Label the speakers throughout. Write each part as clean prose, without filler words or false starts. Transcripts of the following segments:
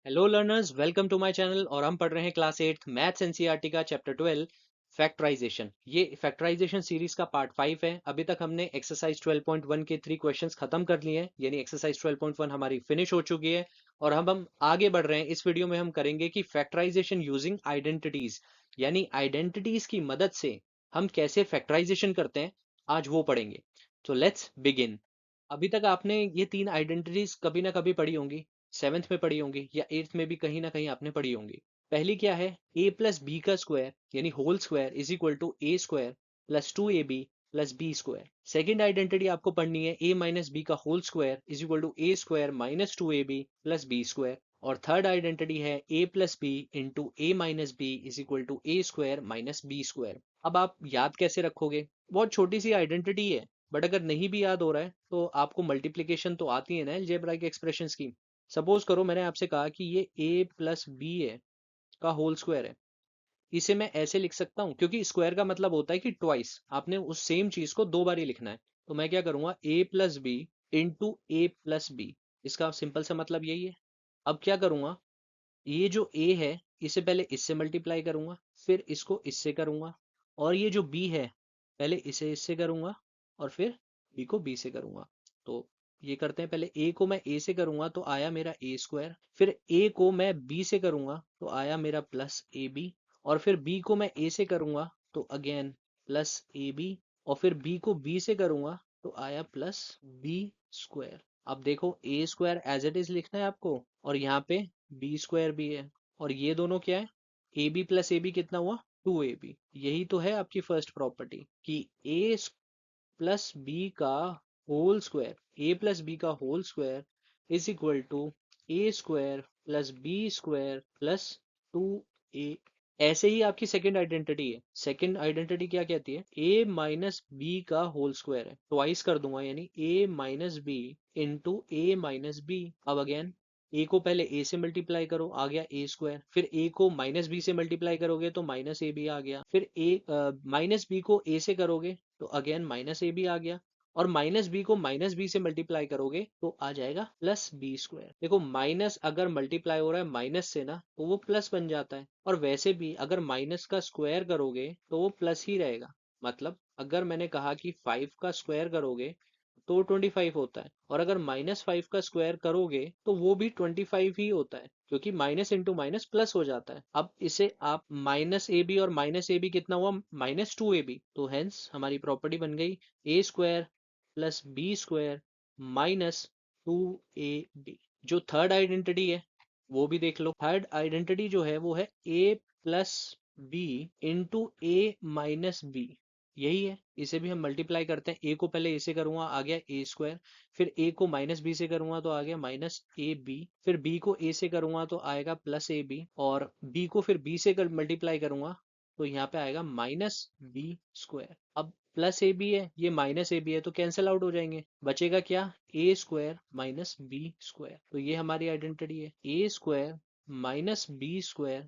Speaker 1: Hello learners, welcome to my channel. और हम पढ़ रहे हैं क्लास 8 मैथ्स एनसीईआरटी का चैप्टर 12 फैक्टराइजेशन। ये फैक्टराइजेशन सीरीज का पार्ट 5 है। अभी तक हमने एक्सरसाइज 12.1 के 3 क्वेश्चंस खत्म कर लिए हैं, यानी एक्सरसाइज 12.1 हमारी फिनिश हो चुकी है। और हम आगे बढ़ रहे हैं। इस वीडियो में हम करेंगे कि फैक्टराइजेशन यूजिंग आइडेंटिटीज, यानी आइडेंटिटीज की मदद से हम कैसे फैक्टराइजेशन करते हैं, आज वो पढ़ेंगे। तो लेट्स बिगिन। अभी तक आपने ये तीन आइडेंटिटीज कभी ना कभी पढ़ी होंगी, सेवेंथ में पढ़ी होंगी या एट्थ में भी कहीं ना कहीं आपने पढ़ी होंगी। पहली क्या है? ए प्लस बी का स्क्वायर यानी whole square is equal to A square plus 2ab plus B square. Second identity आपको पढ़नी है ए माइनस बी का whole square is equal to A square minus 2ab plus B square. और third identity है A plus B into A minus B is equal to A square minus B square. अब आप याद कैसे रखोगे? बहुत छोटी सी आइडेंटिटी है, बट अगर नहीं भी याद हो रहा है तो आपको मल्टीप्लीकेशन तो आती है ना अलजेब्राइक एक्सप्रेशंस की। सपोज करो मैंने आपसे कहा कि ये a प्लस बी है का होल स्क्वायर है। इसे मैं ऐसे लिख सकता हूँ, क्योंकि स्क्वायर का मतलब होता है कि ट्वाइस आपने उस सेम चीज को दो बार ही लिखना है। तो मैं क्या करूंगा, a plus B into A plus B. इसका सिंपल सा मतलब यही है। अब क्या करूंगा, ये जो a है इसे पहले इससे मल्टीप्लाई करूंगा, फिर इसको इससे करूंगा। और ये जो b है पहले इसे इससे करूंगा और फिर b को b से करूंगा। तो ये करते हैं, पहले a को मैं a से करूंगा तो आया मेरा a स्क्वायर, फिर a को मैं b से करूंगा तो आया मेरा प्लस ए बी, और फिर b को मैं a से करूंगा तो अगेन प्लस ए बी, और फिर b को b से करूंगा तो आया प्लस b स्क्वायर। अब देखो a square as it is लिखना है आपको, और यहाँ पे बी स्क्वायर भी है। और ये दोनों क्या है? A B plus A B कितना हुआ? 2ab। यही तो है आपकी फर्स्ट प्रॉपर्टी कि ए प्लस बी का whole square, A plus B का whole square is equal to A square plus B square plus 2a। ऐसे ही आपकी सेकंड आइडेंटिटी है। सेकंड आइडेंटिटी क्या कहती है? a माइनस बी का होल स्क्वायर है, ट्वाइस कर दूंगा, यानी a minus B into A minus B. अब अगेन a को पहले a से मल्टीप्लाई करो, आ गया a स्क्वायर, फिर a को माइनस बी से मल्टीप्लाई करोगे तो माइनस ए बी आ गया, फिर a माइनस बी को a से करोगे तो अगेन माइनस ए बी आ गया, और माइनस बी को माइनस बी से मल्टीप्लाई करोगे तो आ जाएगा प्लस बी स्क्वायर। देखो माइनस अगर मल्टीप्लाई हो रहा है माइनस से ना तो वो प्लस बन जाता है, और वैसे भी अगर माइनस का स्क्वायर करोगे तो वो प्लस ही रहेगा। मतलब अगर मैंने कहा कि 5 का स्क्वायर करोगे तो 25 होता है, और अगर -5 का स्क्वायर करोगे तो वो भी 25 ही होता है, क्योंकि माइनस इंटू माइनस प्लस हो जाता है। अब इसे आप माइनस ए बी, और माइनस ए बी कितना हुआ? -2ab। तो हेंस हमारी प्रॉपर्टी बन गई A square plus B square minus 2ab। जो थर्ड आइडेंटिटी है वो भी देख लो। थर्ड आइडेंटिटी जो है वो है a plus B into A minus B. यही है, इसे भी हम मल्टीप्लाई करते हैं। a को पहले a से करूंगा, आ गया a स्क्वायर, फिर a को माइनस बी से करूंगा तो आ गया माइनस ए बी, फिर b को a से करूंगा तो आएगा प्लस ए बी, और b को फिर b से मल्टीप्लाई करूंगा तो यहाँ पे आएगा माइनस बी स्क्वायर। अब प्लस ए बी है, ये माइनस ए बी है, तो कैंसिल आउट हो जाएंगे। बचेगा क्या? A square minus B square. तो ये हमारी आइडेंटिटी है, A square minus B square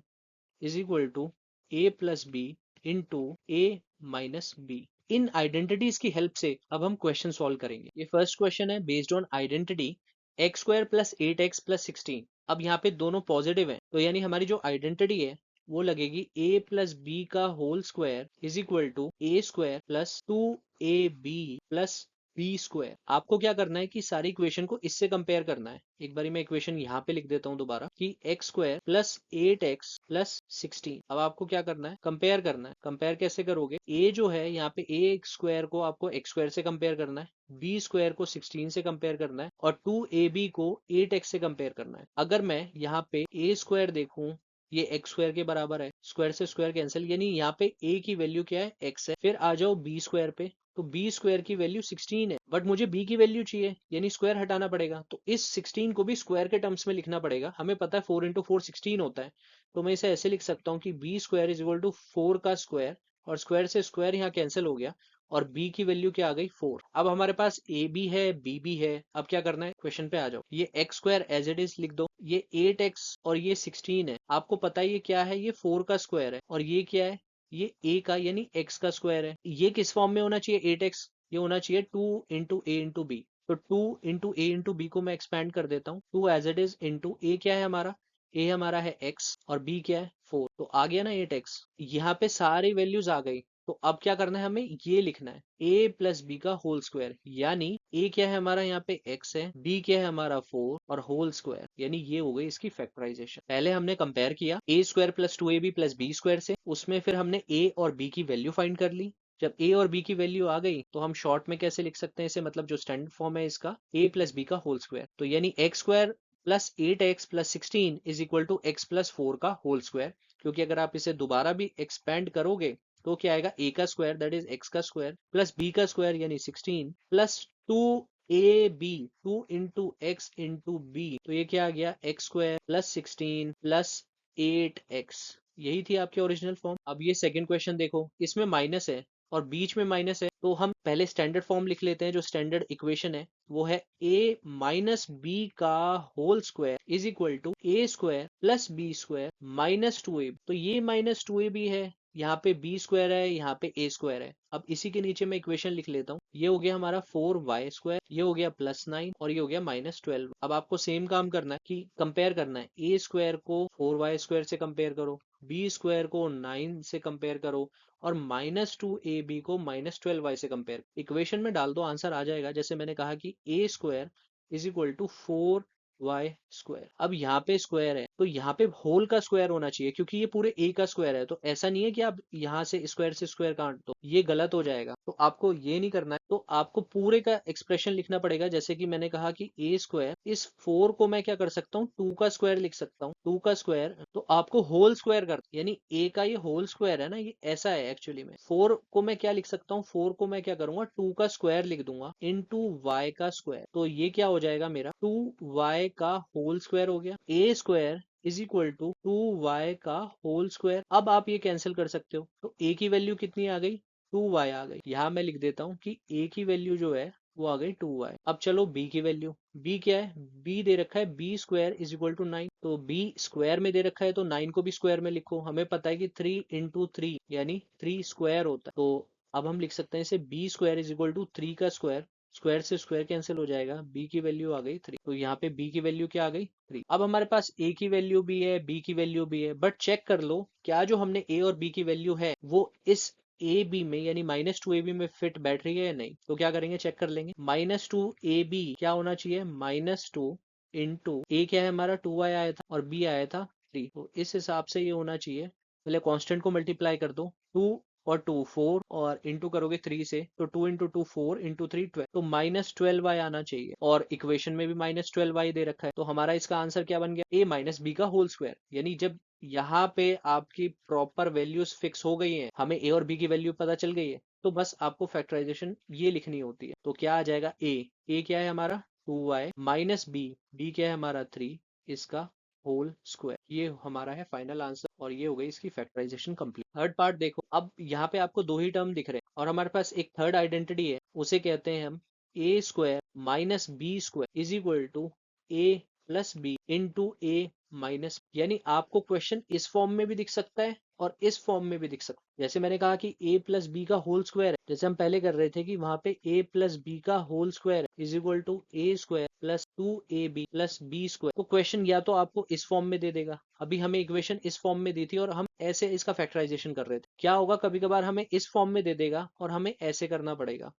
Speaker 1: is equal to A plus B into A minus B. इन आइडेंटिटीज की हेल्प से अब हम क्वेश्चन सॉल्व करेंगे। ये फर्स्ट क्वेश्चन है based on identity X square plus 8x plus 16। अब यहाँ पे दोनों पॉजिटिव हैं, तो यानी हमारी जो आइडेंटिटी है वो लगेगी a प्लस बी का whole square is equal to A square plus 2ab plus B square. आपको क्या करना है कि सारी इक्वेशन को इससे कंपेयर करना है। एक बारी मैं इक्वेशन यहाँ पे लिख देता हूँ दोबारा कि x square plus 8x plus 16। अब आपको क्या करना है? कंपेयर करना है। कंपेयर कैसे करोगे? a जो है यहाँ पे a स्क्वायर को आपको x स्क्वायर से कंपेयर करना है, b स्क्वायर को 16 से कंपेयर करना है, और 2ab को 8x से कंपेयर करना है। अगर मैं यहाँ पे a स्क्वायर देखूं, ये एक्स स्क्वायर के बराबर है, स्क्वायर से स्क्वायर कैंसिल, यानी यहाँ पे a की वैल्यू क्या है? x है। फिर आ जाओ b स्क्वायर पे, तो b स्क्वायर की वैल्यू 16 है, बट मुझे b की वैल्यू चाहिए, यानी स्क्वायर हटाना पड़ेगा। तो इस 16 को भी स्क्वायर के टर्म्स में लिखना पड़ेगा। हमें पता है 4 इंटू 4 16 होता है, तो मैं इसे ऐसे लिख सकता हूँ कि b square is equal to 4 का स्क्वायर, और स्क्वायर से स्क्वायर यहाँ कैंसिल हो गया, और b की वैल्यू क्या आ गई? 4। अब हमारे पास a भी है b भी है। अब क्या करना है? क्वेश्चन पे आ जाओ। ये x square as it is लिख दो, ये 8x और ये 16 है। आपको पता है ये क्या है? ये 4 का स्क्वायर है, और ये क्या है? ये a का यानी x का स्क्वायर है। ये किस फॉर्म में होना चाहिए? 8x, ये होना चाहिए 2 इंटू ए इंटू बी। तो 2 इंटू ए इंटू बी को मैं एक्सपैंड कर देता हूँ, 2 एज इट इज इंटू ए क्या है हमारा? ए हमारा है x और b क्या है 4, तो आ गया ना 8x। यहाँ पे सारी वैल्यूज आ गई, तो अब क्या करना है, हमें ये लिखना है a प्लस बी का होल स्क्वायर, यानी a क्या है हमारा यहाँ पे x है, b क्या है हमारा 4 और होल स्क्वायर, यानी ये हो गई इसकी फैक्टराइजेशन। पहले हमने कंपेयर किया a square plus 2ab plus b square से, उसमें फिर हमने a और b की वैल्यू फाइंड कर ली। जब a और b की वैल्यू आ गई तो हम शॉर्ट में कैसे लिख सकते हैं इसे, मतलब जो स्टैंडर्ड फॉर्म है इसका, a प्लस b का होल स्क्वायर, तो यानी x square plus 8x plus 16 is equal to x plus 4 का होल स्क्वायर। क्योंकि अगर आप इसे दोबारा भी एक्सपेंड करोगे तो क्या आएगा, a का स्क्वायर दैट इज x का स्क्वायर प्लस b का स्क्वायर यानी 16 plus 2ab 2 into x into B, तो ये क्या आ गया x square plus 16 plus 8x। यही थी आपकी ओरिजिनल फॉर्म। अब ये सेकंड क्वेश्चन देखो, इसमें माइनस है और बीच में माइनस है, तो हम पहले स्टैंडर्ड फॉर्म लिख लेते हैं। जो स्टैंडर्ड इक्वेशन है वो है a माइनस बी का whole square is equal to a square plus B square minus 2ab। तो ये माइनस 2ab है, यहाँ पे b स्क्वायर है, यहाँ पे a स्क्वायर है। अब इसी के नीचे मैं इक्वेशन लिख लेता हूँ, ये हो गया हमारा 4y स्क्वायर, ये हो गया प्लस 9 और ये हो गया माइनस 12। अब आपको सेम काम करना है कि कंपेयर करना है, a स्क्वायर को 4y स्क्वायर से कंपेयर करो, b स्क्वायर को 9 से कंपेयर करो और माइनस 2ab को माइनस 12y से कंपेयर। इक्वेशन में डाल दो, आंसर आ जाएगा। जैसे मैंने कहा कि a square is equal to 4y square. अब यहाँ पे स्क्वायर है तो यहाँ पे होल का स्क्वायर होना चाहिए, क्योंकि ये पूरे a का स्क्वायर है। तो ऐसा नहीं है कि आप यहाँ से स्क्वायर काट दो, ये गलत हो जाएगा। तो आपको ये नहीं करना है, तो आपको पूरे का एक्सप्रेशन लिखना पड़ेगा। जैसे कि मैंने कहा कि a स्क्वायर, इस 4 को मैं क्या कर सकता हूँ, 2 का स्क्वायर लिख सकता हूँ। 2 का स्क्वायर तो आपको होल स्क्वायर कर, यानी a का ये होल स्क्वायर है ना, ये ऐसा है एक्चुअली में। 4 को मैं क्या लिख सकता हूँ, 4 को मैं क्या करूंगा, 2 का स्क्वायर लिख दूंगा इनटू y का स्क्वायर, तो ये क्या हो जाएगा मेरा 2y का होल स्क्वायर हो गया। a square is equal to 2y का होल स्क्वायर। अब आप ये कैंसिल कर सकते हो, तो a की वैल्यू कितनी आ गई, 2y आ गई। यहाँ मैं लिख देता हूँ कि a की वैल्यू जो है वो आ गई 2y। अब चलो b की वैल्यू, b क्या है, b दे रखा है b square is equal to 9, तो b स्क्वायर में दे रखा है तो 9 को भी स्क्वायर में लिखो। हमें पता है कि 3 इंटू 3 यानी 3 स्क्वायर होता है, तो अब हम लिख सकते हैं इसे b square is equal to 3 का स्क्वायर, स्क्वायर से स्क्वायर कैंसिल हो जाएगा, b की वैल्यू आ गई 3, तो यहाँ पे b की वैल्यू क्या आ गई 3। अब हमारे पास a की वैल्यू भी है, b की वैल्यू भी है, बट चेक कर लो क्या जो हमने a और b की वैल्यू है वो इस ए बी में यानी माइनस 2ab में फिट बैठ रही है या नहीं। तो क्या करेंगे, चेक कर लेंगे। माइनस 2ab क्या होना चाहिए, माइनस 2 इंटू ए क्या है हमारा 2y आया था और b आया था 3, तो इस हिसाब से ये होना चाहिए। पहले कांस्टेंट को मल्टीप्लाई कर दो, 2 और 2 4 और इंटू करोगे 3 से, तो 2 इंटू 2 4 इंटू 3 12, तो माइनस 12y आना चाहिए। और इक्वेशन में भी माइनस 12y दे रखा है, तो हमारा इसका आंसर क्या बन गया, a माइनस बी का होल स्क्वायर। यानी जब यहाँ पे आपकी प्रॉपर वैल्यूज फिक्स हो गई हैं, हमें a और b की वैल्यू पता चल गई है, तो बस आपको फैक्टराइजेशन ये लिखनी होती है। तो क्या आ जाएगा, a क्या है हमारा 2y माइनस b क्या है हमारा 3, इसका होल स्क्वायर। ये हमारा है फाइनल आंसर और ये हो गई इसकी फैक्टराइजेशन कंप्लीट। थर्ड पार्ट देखो, अब यहाँ पे आपको दो ही टर्म दिख रहे हैं और हमारे पास एक थर्ड आइडेंटिटी है, उसे कहते हैं हम a square minus B square is equal to a plus B into a minus, यानी आपको क्वेश्चन इस फॉर्म में भी दिख सकता है और इस फॉर्म में भी दिख सकता है। जैसे मैंने कहा कि a प्लस बी का होल स्क्वायर है, जैसे हम पहले कर रहे थे कि वहां पे a प्लस बी का whole square is equal to a square plus 2ab plus b square, तो क्वेश्चन या तो आपको इस फॉर्म में दे देगा। अभी हमें इक्वेशन इस फॉर्म में दी थी और हम ऐसे इसका फैक्टराइजेशन कर रहे थे। क्या होगा, कभी कभार हमें इस फॉर्म में दे देगा और हमें ऐसे करना पड़ेगा,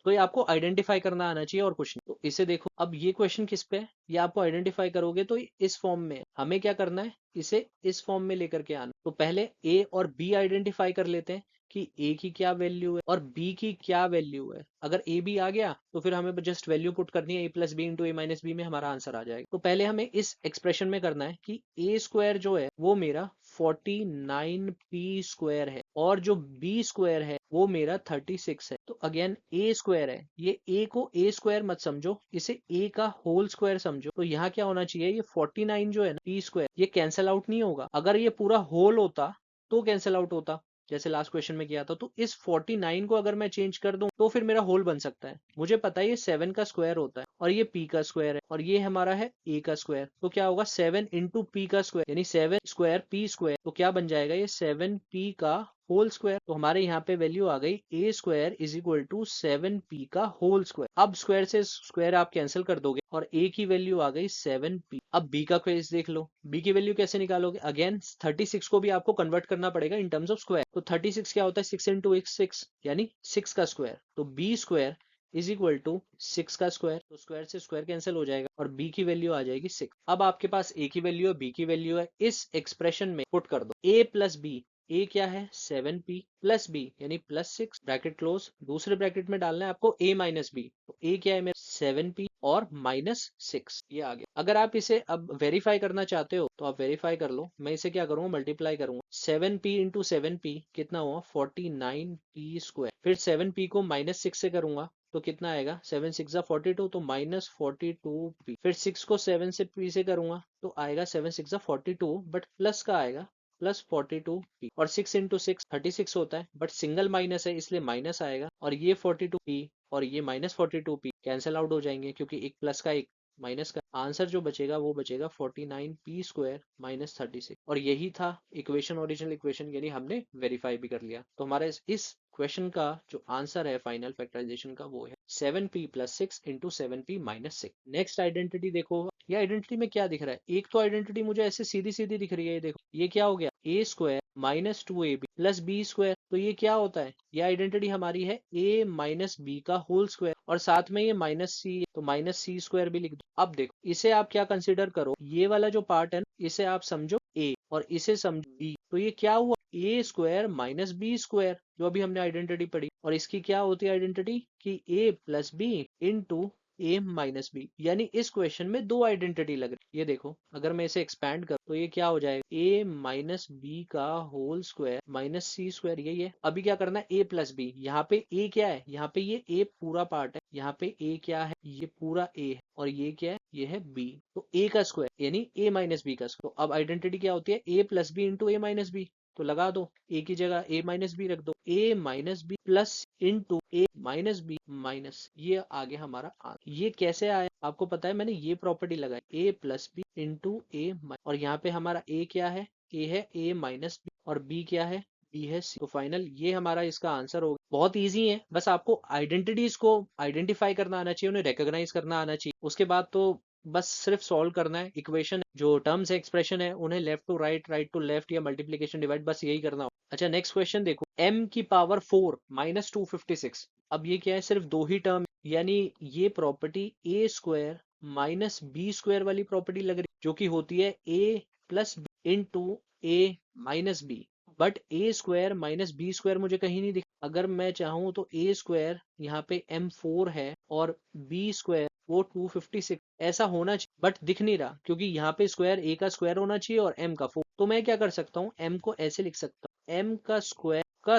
Speaker 1: तो ये आपको आइडेंटिफाई करना आना चाहिए और कुछ नहीं। तो इसे देखो, अब ये क्वेश्चन किस पे है, ये आपको आइडेंटिफाई करोगे तो इस फॉर्म में है। हमें क्या करना है, इसे इस फॉर्म में लेकर के आना। तो पहले a और b आइडेंटिफाई कर लेते हैं कि a की क्या वैल्यू है और b की क्या वैल्यू है। अगर a b आ गया तो फिर हमें जस्ट वैल्यू पुट करनी है, a plus B into A minus B में हमारा आंसर आ जाएगा। तो पहले हमें इस एक्सप्रेशन में करना है कि a स्क्वायर जो है वो मेरा 49p स्क्वायर है और जो b स्क्वायर है वो मेरा 36 है। तो अगेन a स्क्वायर है, ये a को a स्क्वायर मत समझो, इसे a का होल स्क्वायर समझो। तो यहाँ क्या होना चाहिए, ये 49 जो है ना p स्क्वायर, ये कैंसिल आउट नहीं होगा। अगर ये पूरा होल होता तो कैंसिल आउट होता, जैसे लास्ट क्वेश्चन में किया था। तो इस 49 को अगर मैं चेंज कर दूं तो फिर मेरा होल बन सकता है। मुझे पता है ये 7 का स्क्वायर होता है और ये p का स्क्वायर है और ये हमारा है a का स्क्वायर, तो क्या होगा 7 इंटू p का स्क्वायर यानी 7 स्क्वायर p स्क्वायर, तो क्या बन जाएगा ये 7p का होल स्क्वायर। तो हमारे यहाँ पे वैल्यू आ गई A square is equal to 7p का होल स्क्वायर। अब स्क्वायर से स्क्वायर आप कैंसिल कर दोगे और ए की वैल्यू आ गई 7p। अब बी का केस देख लो, बी की वैल्यू कैसे निकालोगे? अगेन 36 को भी आपको कन्वर्ट करना पड़ेगा इन टर्म्स ऑफ स्क्वायर। तो 36 क्या होता है? 6 इंटू 6 यानी 6 का स्क्वायर। तो B square is equal to 6 का स्क्वायर। तो स्क्वायर से स्क्वायर कैंसिल हो जाएगा और b की वैल्यू आ जाएगी 6। अब आपके पास a की वैल्यू है, b की वैल्यू है, इस एक्सप्रेशन में पुट कर दो a प्लस बी। a क्या है? 7p प्लस b यानी प्लस 6 ब्रैकेट क्लोज। दूसरे ब्रैकेट में डालना है आपको a माइनस बी। तो a क्या है मेरा? 7p और माइनस 6। ये आ गया। अगर आप इसे अब वेरीफाई करना चाहते हो तो आप वेरीफाई कर लो। मैं इसे क्या करूंगा? मल्टीप्लाई करूंगा। 7p इंटू 7p कितना हुआ? 49p square. फिर 7p को माइनस 6 से करूंगा तो कितना आएगा? 7 6 42 तो माइनस 42p। फिर 6 को 7 से p से करूंगा तो आएगा 7 6 42 बट प्लस का आएगा प्लस 42p। और 6 इंटू 6 36 होता है बट सिंगल माइनस है इसलिए माइनस आएगा। और ये 42p और ये माइनस 42p कैंसिल आउट हो जाएंगे क्योंकि एक प्लस का एक माइनस का। आंसर जो बचेगा वो बचेगा 49p स्क्वायर माइनस 36। और यही था इक्वेशन, ओरिजिनल इक्वेशन, यानी हमने वेरीफाई भी कर लिया। तो हमारे इस क्वेश्चन का जो आंसर है फाइनल फैक्टराइजेशन का वो है 7p plus 6 into 7p minus 6। Next identity देखो। ये आइडेंटिटी में क्या दिख रहा है? एक तो आइडेंटिटी मुझे ऐसे सीधी सीधी दिख रही है, ये देखो। ये क्या हो गया? a square minus 2ab plus B square. तो ये क्या होता है? ये आइडेंटिटी हमारी है a माइनस बी का होल स्क्वायर और साथ में ये माइनस सी, तो माइनस सी स्क्वायर भी लिख दो। अब देखो इसे आप क्या कंसिडर करो, ये वाला जो पार्ट है ना इसे आप समझो a और इसे समझो b। तो ये क्या हुआ? ए स्क्वायर माइनस बी स्क्वायर जो अभी हमने आइडेंटिटी पढ़ी। और इसकी क्या होती है आइडेंटिटी? कि a plus B into A minus B. यानी इस क्वेश्चन में दो आइडेंटिटी लग रही है। ये देखो अगर मैं इसे एक्सपैंड करूं तो ये क्या हो जाएगा? a माइनस बी का whole square minus C square. यही है। अभी क्या करना है? a plus B. यहाँ पे a क्या है? यहाँ पे ये a पूरा पार्ट है। यहाँ पे a क्या है? ये पूरा a है। और ये क्या है? ये है b। तो a का स्क्वायर यानी a माइनस बी का स्क्वायर। तो अब आइडेंटिटी क्या होती है? a plus B into A minus B. तो लगा दो, a की जगह a माइनस बी रख दो। a minus B plus into A minus B minus, ये आ गया हमारा आंसर। ये कैसे आया? आपको पता है मैंने ये प्रॉपर्टी लगाई, a प्लस बी इंटू ए। और यहाँ पे हमारा a क्या है? a है a माइनस बी और b क्या है? b है c। तो फाइनल ये हमारा इसका आंसर होगा। बहुत इजी है, बस आपको आइडेंटिटीज को आइडेंटिफाई करना आना चाहिए, उन्हें रिकॉग्नाइज करना आना चाहिए। उसके बाद तो बस सिर्फ सॉल्व करना है। इक्वेशन जो टर्म्स है, एक्सप्रेशन है, उन्हें left to right, right to left या मल्टीप्लीकेशन डिवाइड, बस यही करना हो। अच्छा नेक्स्ट क्वेश्चन देखो। m की पावर 4 माइनस 256। अब ये क्या है? सिर्फ दो ही टर्म, यानी ये property a square minus B square वाली प्रॉपर्टी लग रही जो कि होती है a plus B into A minus B. But a square minus B square मुझे कहीं नहीं दिख। अगर मैं चाहूं तो a स्क्वायर यहाँ पे m4 है और b स्क्वायर वो 256 ऐसा होना चाहिए, बट दिख नहीं रहा क्योंकि यहाँ पे स्क्वायर a का स्क्वायर होना चाहिए और m का 4। तो मैं क्या कर सकता हूँ? m को ऐसे लिख सकता हूँ, m का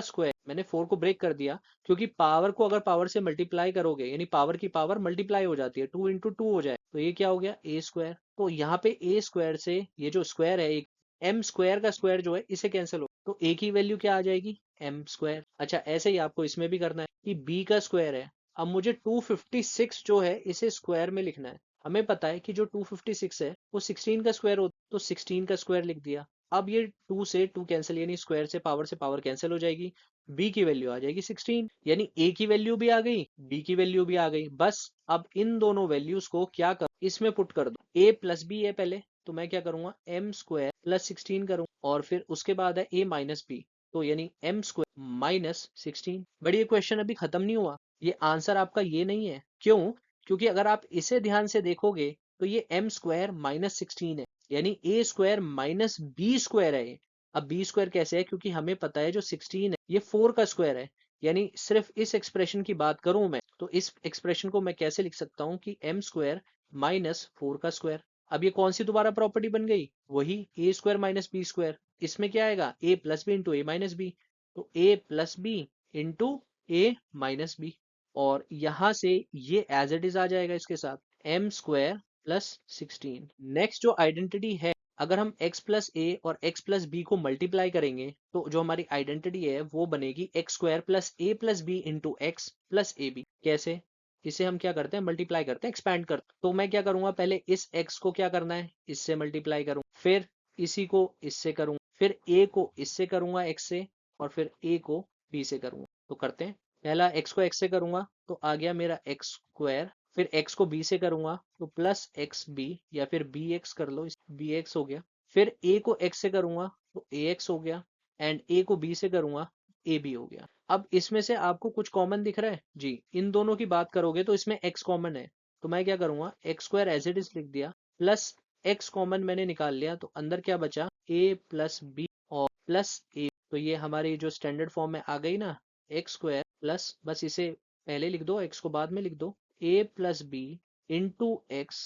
Speaker 1: स्क्वायर मैंने 4 को ब्रेक कर दिया क्योंकि पावर को अगर पावर से मल्टीप्लाई करोगे यानी पावर की पावर मल्टीप्लाई हो जाती है, 2 इंटू 2 हो जाए। तो ये क्या हो गया? a square. तो यहाँ पे a स्क्वायर से ये जो स्क्वायर है एक m स्क्वायर का स्क्वायर जो है इसे कैंसिल हो, तो a की वैल्यू क्या आ जाएगी? m square. अच्छा ऐसे ही आपको इसमें भी करना है कि b का स्क्वायर है। अब मुझे 256 जो है इसे स्क्वायर में लिखना है। हमें पता है कि जो 256 है वो 16 का स्क्वायर होता है, तो 16 का स्क्वायर लिख दिया। अब ये 2 से 2 कैंसिल यानी स्क्वायर से पावर कैंसिल हो जाएगी। b की वैल्यू आ जाएगी 16, यानी a की वैल्यू भी आ गई, b की वैल्यू भी आ गई। बस अब इन दोनों वैल्यूज को क्या कर, इसमें पुट कर दो। a प्लस बी है पहले, तो मैं क्या करूंगा? m स्क्वायर प्लस 16 करूंगा और फिर उसके बाद है a माइनस बी, तो यानी m स्क्वायर माइनस 16। बट ये क्वेश्चन अभी खत्म नहीं हुआ, ये आंसर आपका ये नहीं है। क्यों? क्योंकि अगर आप इसे ध्यान से देखोगे तो ये m स्क्वायर माइनस 16 है, यानी a square minus B square है। अब बी स्क्वायर कैसे है? क्योंकि हमें पता है जो 16 है ये 4 का स्क्वायर है। यानी सिर्फ इस एक्सप्रेशन की बात करूं मैं तो इस एक्सप्रेशन को मैं कैसे लिख सकता हूं कि m स्क्वायर माइनस 4 का स्क्वायर। अब ये कौन सी दोबारा प्रॉपर्टी बन गई? वही a square minus B square. इसमें क्या आएगा? a plus B into A minus B, तो a plus B into A minus B. और यहां से ये एज इट इज आ जाएगा इसके साथ m स्क्वायर प्लस 16। नेक्स्ट जो आइडेंटिटी है, अगर हम x प्लस ए और x प्लस बी को मल्टीप्लाई करेंगे तो जो हमारी आइडेंटिटी है वो बनेगी x square plus A plus B into x plus A B. कैसे? इसे हम क्या करते हैं? मल्टीप्लाई करते हैं, एक्सपैंड करते हैं। तो मैं क्या करूंगा? पहले इस x को क्या करना है? इससे मल्टीप्लाई करूं, फिर इसी को इससे करूं, फिर a को इससे करूंगा x से, और फिर a को b से करूंगा। तो करते हैं, पहला x को x से करूंगा तो आ गया मेरा x स्क्वायर, फिर x को b से करूंगा तो प्लस एक्स बी या फिर बी एक्स कर लो, बी एक्स हो गया। फिर a को x से करूंगा तो ax हो गया, एंड a को b से करूंगा ab हो गया। अब इसमें से आपको कुछ कॉमन दिख रहा है जी, इन दोनों की बात करोगे तो इसमें x कॉमन है, तो मैं क्या करूंगा, x square as it is लिख दिया, प्लस x कॉमन मैंने निकाल लिया, तो अंदर क्या बचा, a प्लस बी और प्लस a। तो ये हमारी जो स्टैंडर्ड फॉर्म में आ गई ना, एक्स स्क्वायर प्लस, बस इसे पहले लिख दो, x को बाद में लिख दो, a plus B into x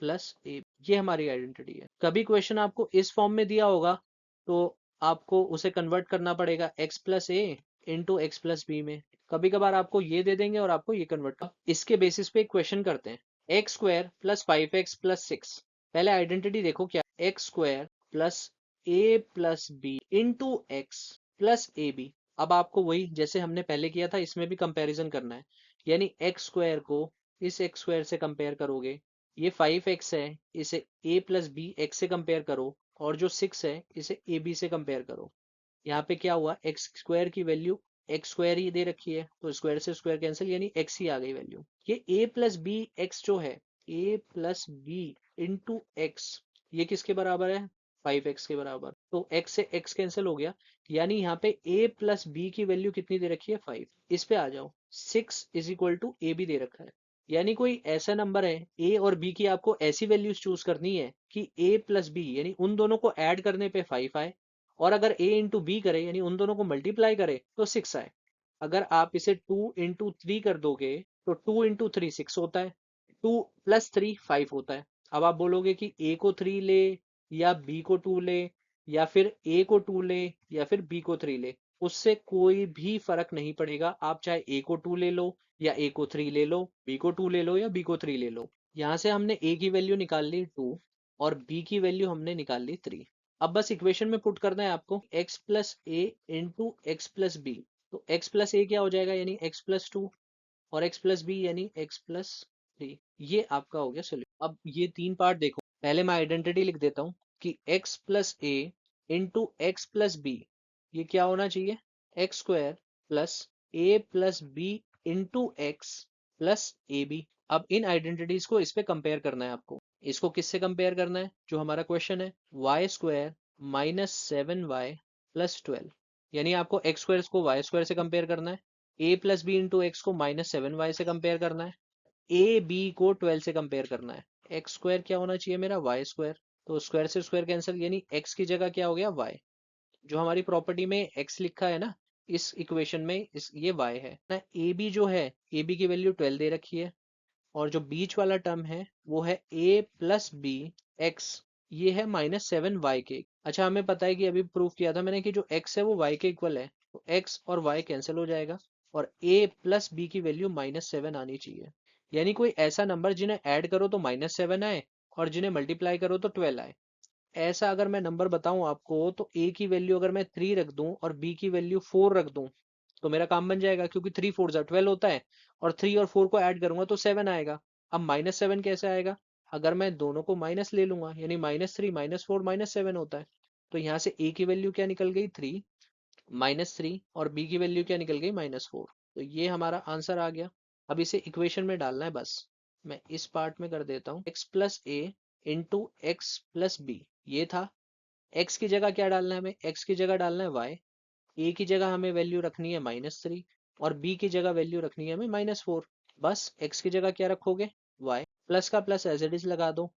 Speaker 1: plus A. ये हमारी आइडेंटिटी है। कभी क्वेश्चन आपको इस फॉर्म में दिया होगा तो आपको उसे कन्वर्ट करना पड़ेगा x plus A into x plus B में। कभी कभार आपको ये दे देंगे और आपको ये कन्वर्ट कर, इसके बेसिस पे एक क्वेश्चन करते हैं। X square plus 5x plus 6, पहले आइडेंटिटी देखो क्या, x square plus A plus B into x plus A B. अब आपको वही जैसे हमने पहले किया था इसमें भी कंपैरिजन करना है, यानी एक्स स्क्वायर को इस एक्स स्क्वायर से कंपेयर करोगे, ये 5x है, इसे a प्लस बी एक्स से कंपेयर करो, और जो 6 है इसे ए बी से कंपेयर करो। यहाँ पे क्या हुआ, एक्स स्क्वायर की वैल्यू एक्स स्क्वायर ही दे रखी है, तो स्क्वायर से स्क्वायर कैंसिल, यानी एक्स ही आ गई वैल्यू। ये a प्लस बी एक्स जो है, a plus B into x, ये किसके बराबर है, 5x के बराबर, तो x से x कैंसिल हो गया, यानी यहाँ पे a प्लस बी की वैल्यू कितनी दे रखी है, 5। इस पे आ जाओ, 6 इज इक्वल टू ए भी दे रखा है, यानी कोई ऐसा नंबर है a और b की, आपको ऐसी वैल्यूज चूज करनी है कि a प्लस बी यानी उन दोनों को ऐड करने पे 5 आए, और अगर a इंटू बी करे यानी उन दोनों को मल्टीप्लाई करे तो 6 आए। अगर आप इसे 2 इंटू 3 कर दोगे तो 2 इंटू 3 6 होता है, 2 प्लस 3 5 होता है। अब आप बोलोगे कि a को 3 ले या b को 2 ले, या फिर a को 2 ले या फिर b को 3 ले, उससे कोई भी फर्क नहीं पड़ेगा। आप चाहे a को 2 ले लो या a को 3 ले लो, b को 2 ले लो या b को 3 ले लो। यहाँ से हमने a की वैल्यू निकाल ली 2 और b की वैल्यू हमने निकाल ली 3। अब बस इक्वेशन में पुट करना है आपको, x plus A into x plus B, तो x प्लस ए क्या हो जाएगा, यानी x प्लस 2, और x प्लस बी यानी x प्लस 3। ये आपका हो गया सोल्यूशन। अब ये तीन पार्ट देखो, पहले मैं आइडेंटिटी लिख देता हूँ कि x plus A into x plus B, ये क्या होना चाहिए, x square plus A plus B into x plus A B. अब इन आइडेंटिटीज को इस पे कंपेयर करना है आपको। इसको किससे कंपेयर करना है, जो हमारा क्वेश्चन है, Y square minus 7y plus 12, यानी आपको एक्स स्क्वायर को वाई स्क्वायर से कंपेयर करना है, A plus B into x को माइनस 7y से कंपेयर करना है, ए बी को 12 से कंपेयर करना है। एक्स स्क्वायर क्या होना चाहिए मेरा, वाई स्क्वायर, तो स्क्वायर से स्क्वायर कैंसिल, यानी एक्स की जगह क्या हो गया, वाई। जो हमारी प्रॉपर्टी में एक्स लिखा है ना, इस इक्वेशन में इस ये वाई है ना। ए बी जो है, ए बी की वैल्यू 12 दे रखी है, और जो बीच वाला टर्म है वो है a प्लस बी एक्स, ये है माइनस 7y के। अच्छा, हमें पता है कि अभी प्रूफ किया था मैंने कि जो x है वो y के इक्वल है, तो x और y कैंसिल हो जाएगा, और a प्लस बी की वैल्यू -7 आनी चाहिए। यानी कोई ऐसा नंबर जिन्हें ऐड करो तो -7 आए और जिन्हें मल्टीप्लाई करो तो 12 आए। ऐसा अगर मैं नंबर बताऊं आपको, तो a की वैल्यू अगर मैं 3 रख दूं और b की वैल्यू 4 रख दूं तो मेरा काम बन जाएगा, क्योंकि 3 4 जा 12 होता है, और 3 और 4 को ऐड करूंगा तो 7 आएगा। अब -7 कैसे आएगा, अगर मैं दोनों को माइनस ले लूंगा, यानी -3 -4 -7 होता है। तो यहाँ से a की वैल्यू क्या निकल गई, 3 -3, और b की वैल्यू क्या निकल गई, -4। तो ये हमारा आंसर आ गया। अब इसे इक्वेशन में डालना है, बस मैं इस पार्ट में कर देता हूँ, x plus A into x plus B, ये था। x की जगह क्या डालना है हमें, x की जगह डालना है y, a की जगह हमें वैल्यू रखनी है -3, और b की जगह वैल्यू रखनी है हमें -4। बस x की जगह क्या रखोगे, y, प्लस का प्लस एज इट इज लगा दो,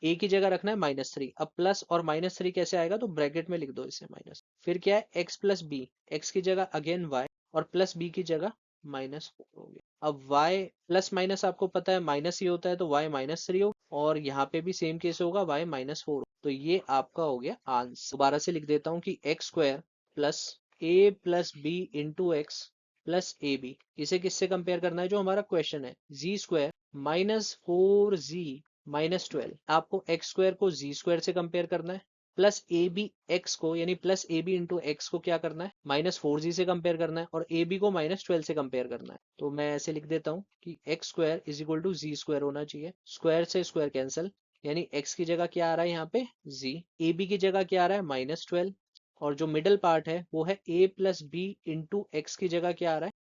Speaker 1: a की जगह रखना है -3। अब प्लस और -3 कैसे आएगा, तो ब्रैकेट में लिख दो इसे माइनस, फिर क्या है x प्लस बी, एक्स की जगह अगेन y, और प्लस b की जगह -4 हो गया। अब y प्लस माइनस आपको पता है माइनस ही होता है, तो y -3 हो, और यहाँ पे भी सेम केस होगा, y -4। तो ये आपका हो गया आंसर। दोबारा से लिख देता हूँ कि x square plus A plus B into x plus A B, इसे किससे कंपेयर करना है, जो हमारा क्वेश्चन है, जी स्क्वायर -4z -12। आपको एक्स स्क्वायर को जी स्क्वायर से कंपेयर करना है, प्लस ए बी एक्स को, यानी plus A B into x को क्या करना है, -4z से कंपेयर करना है, और ए बी को -12 से कंपेयर करना है। तो मैं ऐसे लिख देता हूँ कि x square is equal to G square होना चाहिए, स्क्वायर से स्क्वायर कैंसिल, यानी x की जगह क्या आ रहा है यहाँ पे, z, ab की जगह क्या आ रहा है, -12, और जो मिडल पार्ट है वो है a plus B into x की जगह क्या आ रहा है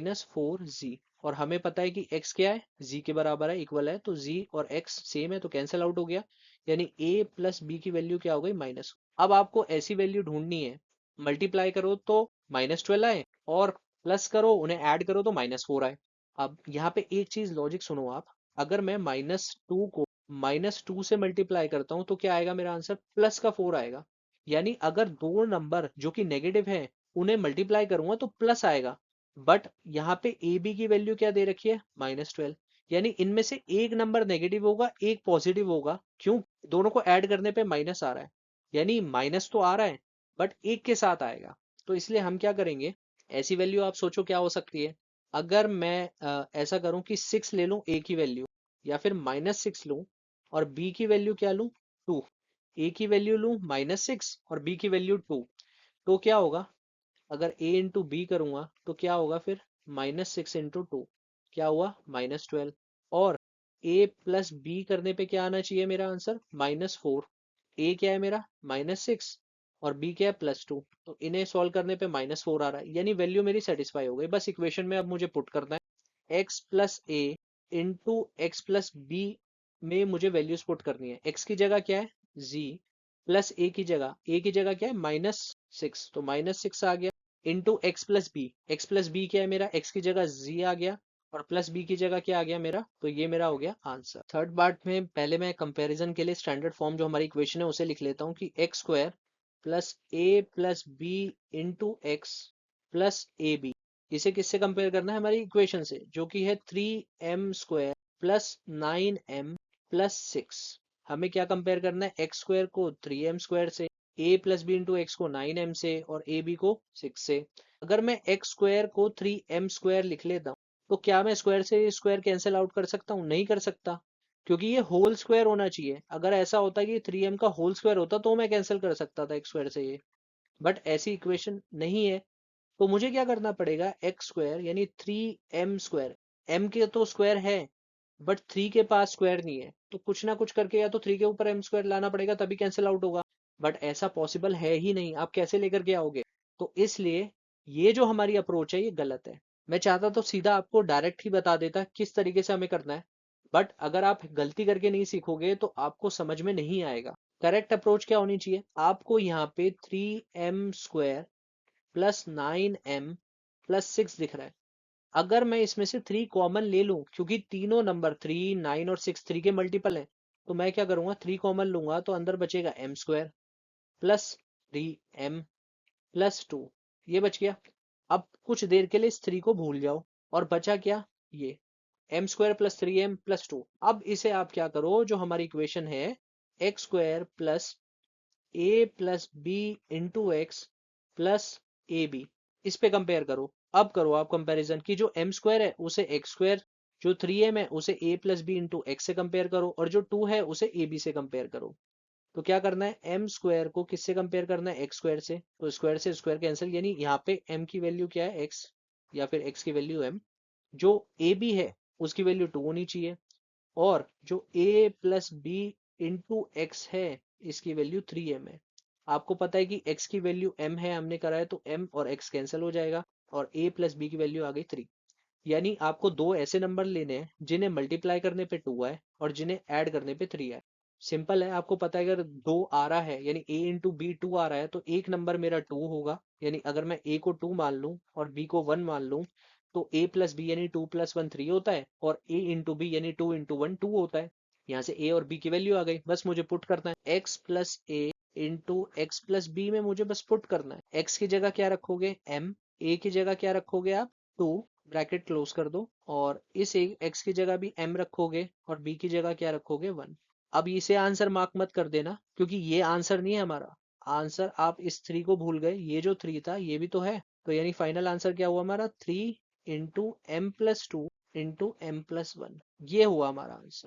Speaker 1: -4z। और हमें पता है कि x क्या है, z के बराबर है, इक्वल है, तो z और x सेम है तो कैंसिल आउट हो गया। यानी a प्लस बी की वैल्यू क्या हो गई माइनस। अब आपको ऐसी वैल्यू ढूंढनी है, मल्टीप्लाई करो तो -12 आए और प्लस करो उन्हें ऐड करो तो -4 आए। अब यहाँ पे एक चीज लॉजिक सुनो आप, अगर मैं -2 को -2 से मल्टीप्लाई करता हूँ तो क्या आएगा मेरा आंसर +4 आएगा। यानी अगर दो नंबर जो कि नेगेटिव है उन्हें मल्टीप्लाई करूंगा तो प्लस आएगा। बट यहाँ पे ए बी की वैल्यू क्या दे रखी है -12। यानी इनमें से एक नंबर नेगेटिव होगा एक पॉजिटिव होगा, क्यों, दोनों को ऐड करने पे माइनस आ रहा है। यानी माइनस तो आ रहा है बट एक के साथ आएगा। तो इसलिए हम क्या करेंगे, ऐसी वैल्यू आप सोचो क्या हो सकती है। अगर मैं ऐसा करूं कि 6 ले लूं ए की वैल्यू, या फिर -6 लूं और बी की वैल्यू क्या लूं 2, ए की वैल्यू लूं -6 और बी की वैल्यू 2, तो क्या होगा, अगर a इंटू बी करूंगा तो क्या होगा फिर -6 इंटू 2, क्या हुआ -12। और a प्लस बी करने पे क्या आना चाहिए मेरा आंसर -4। a क्या है मेरा -6 और b क्या है +2, तो इन्हें सॉल्व करने पे -4 आ रहा है, यानी वैल्यू मेरी सेटिस्फाई हो गई। बस इक्वेशन में अब मुझे पुट करना है x plus A into x plus B में मुझे वैल्यूज पुट करनी है। x की जगह क्या है z, प्लस ए की जगह क्या है -6, तो -6 आ गया, इंटू एक्स प्लस बी क्या है मेरा, x की जगह z आ गया और प्लस बी की जगह क्या आ गया मेरा, तो ये मेरा हो गया आंसर। थर्ड पार्ट में पहले मैं कंपैरिजन के लिए स्टैंडर्ड फॉर्म जो हमारी इक्वेशन है उसे लिख लेता हूँ कि x square plus A plus B into x plus A B, इसे किससे कंपेयर करना है, हमारी इक्वेशन से जो कि है 3m² प्लस 9m प्लस 6। हमें क्या कंपेयर करना है, एक्स स्क्वायर को 3m² से, a plus B into x को 9m से और ए बी को 6 से। अगर मैं एक्स स्क्वायर को 3m² लिख लेता हूँ तो क्या मैं स्क्वायर से स्क्वायर कैंसिल आउट कर सकता हूँ, नहीं कर सकता, क्योंकि ये होल स्क्वायर होना चाहिए। अगर ऐसा होता कि 3m का होल स्क्वायर होता तो मैं कैंसिल कर सकता था एक्स स्क्वायर से ये, बट ऐसी इक्वेशन नहीं है। तो मुझे क्या करना पड़ेगा, एक्स स्क्वायर यानी 3m², m के तो स्क्वायर है बट 3 के पास स्क्वायर नहीं है, तो कुछ ना कुछ करके या तो 3 के ऊपर m² लाना पड़ेगा तभी कैंसिल आउट होगा। बट ऐसा पॉसिबल है ही नहीं, आप कैसे लेकर के आओगे। तो इसलिए ये जो हमारी अप्रोच है ये गलत है। मैं चाहता तो सीधा आपको डायरेक्ट ही बता देता किस तरीके से हमें करना है, बट अगर आप गलती करके नहीं सीखोगे तो आपको समझ में नहीं आएगा। करेक्ट अप्रोच क्या होनी चाहिए, आपको यहाँ पे 3m² प्लस 9m प्लस 6 दिख रहा है। अगर मैं इसमें से 3 कॉमन ले लूं, क्योंकि तीनों नंबर 3, 9 और 6 3 के मल्टीपल हैं, तो मैं क्या करूंगा 3 कॉमन लूंगा तो अंदर बचेगा m² प्लस 3m प्लस 2, ये बच गया। अब कुछ देर के लिए इस 3 को भूल जाओ और बचा क्या, ये m² प्लस 3m प्लस 2। अब इसे आप क्या करो, जो हमारी इक्वेशन है x² plus A plus B into x plus A B, इस पे कंपेयर करो। अब करो आप कंपैरिजन कि जो m² है उसे x², जो 3m है उसे a plus B into x से कंपेयर करो और जो 2 है उसे ए बी से कंपेयर करो। तो क्या करना है, m² को किससे कंपेयर करना है, x² से, तो स्क्वायर से स्क्वायर कैंसिल, यानी यहाँ पे m की वैल्यू क्या है x, या फिर x की वैल्यू m, जो ए बी है उसकी वैल्यू 2 होनी चाहिए, और जो a plus B into x है इसकी वैल्यू 3m है। आपको पता है कि x की वैल्यू m है, हमने करा है, तो m और x कैंसिल हो जाएगा और a प्लस बी की वैल्यू आ गई 3। यानी आपको दो ऐसे नंबर लेने हैं जिन्हें मल्टीप्लाई करने पे 2 आए और जिन्हें ऐड करने पे 3 आए। सिंपल है, आपको पता है अगर 2 आ रहा है यानी a इंटू बी 2 आ रहा है तो एक नंबर मेरा 2 होगा, यानी अगर मैं a को 2 मान लूं और b को 1 मान लूं तो a प्लस बी यानी 2 प्लस 1 3 होता है और a इंटू बी यानी 2 इंटू 1 2 होता है। यहाँ से a और b की वैल्यू आ गई, बस मुझे पुट करना है x plus a into x plus B में मुझे बस पुट करना है। x की जगह क्या रखोगे m, a की जगह क्या रखोगे आप 2, ब्रैकेट क्लोज कर दो, और इस x की जगह भी m रखोगे और b की जगह क्या रखोगे 1। अब इसे आंसर मार्क मत कर देना क्योंकि ये आंसर नहीं है हमारा। आंसर आप इस 3 को भूल गए, ये जो 3 था ये भी तो है, तो यानी फाइनल आंसर क्या हुआ हमारा 3 into m plus 2 into m plus 1, ये हुआ हमारा आंसर।